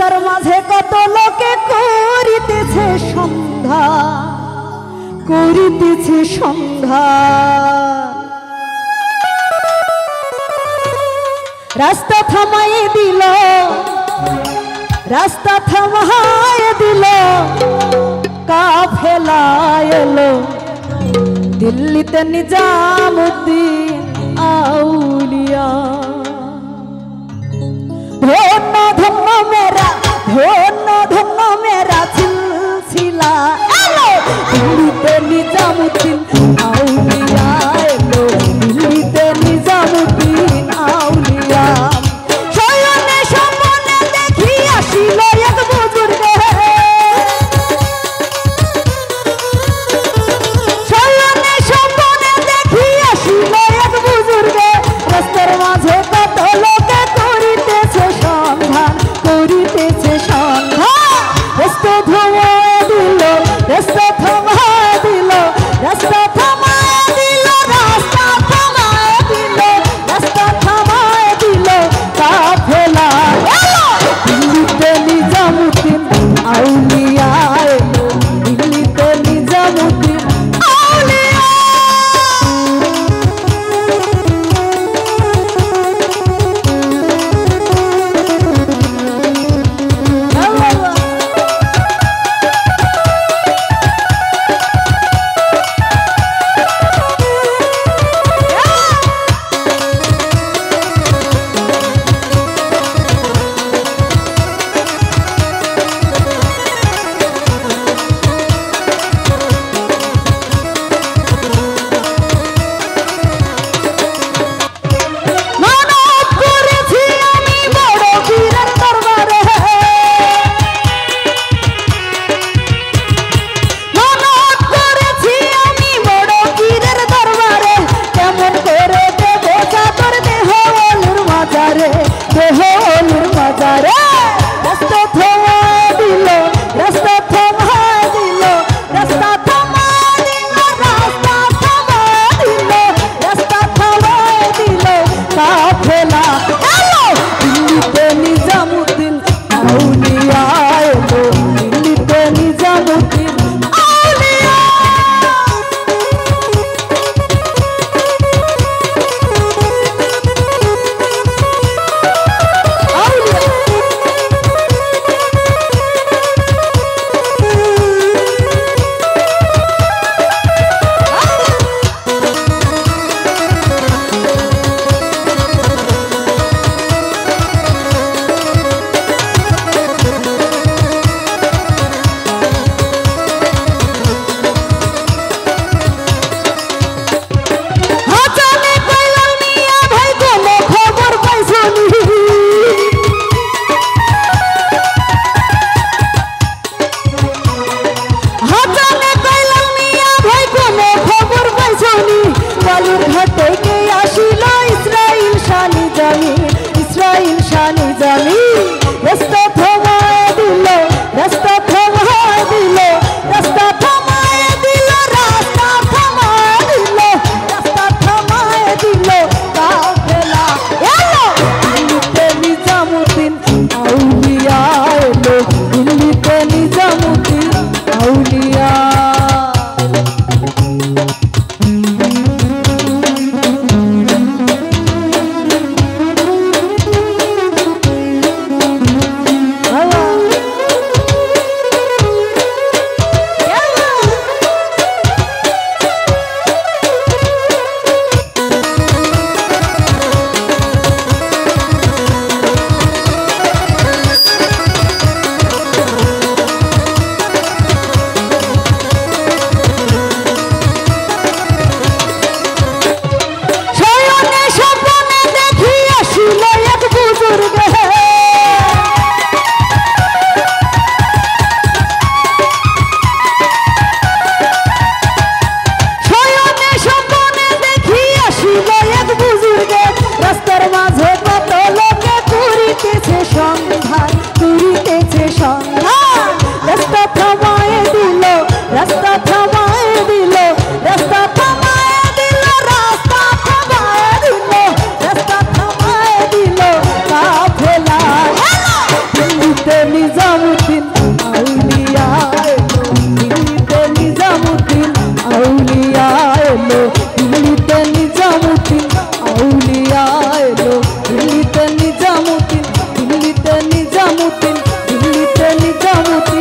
রাস্তার মাঝে কত লোকে করিতেছে সন্ধ্যা, করিতেছে সন্ধ্যা। রাস্তা থামাই দিল, রাস্তা থামাই দিল, কাফেলা এলো দিল্লিতে নিজামুদ্দিন আউলিয়া। ধন্য ধন্য মেরা, ধন্য ধন্য মেরা সিলসিলা এলো দিল্লিতে নিজামুদ্দিন আউলিয়া, এলো দিল্লিতে নিজামুদ্দিন আউলিয়া। শয়নে স্বপ্নে দেখি আসিল এক বুজুর্গে, শয়নে স্বপ্নে দেখি আসিল এক বুজুর্গে। রাস্তার মাঝে কত লোকে করিতেছে সন্ধান, করিতেছে সন্ধান। রাস্তা থামায় দিল, রাস্তা থামায় দিল, রাস্তা থামায় দিল, রাস্তা থামায় দিল, রাস্তা থামায় দিল, কাফেলা এলো দিল্লিতে নিজামুদ্দিন আউলিয়া, এলো দিল্লিতে নিজামুদ্দিন আউলিয়া। নিজামুদ্দিন আউলিয়া এলো দিল্লিতে নিজামুদ্দিন দিল্লিতে নিজামুদ্দিন দিল্লিতে নিজামুদ্দিন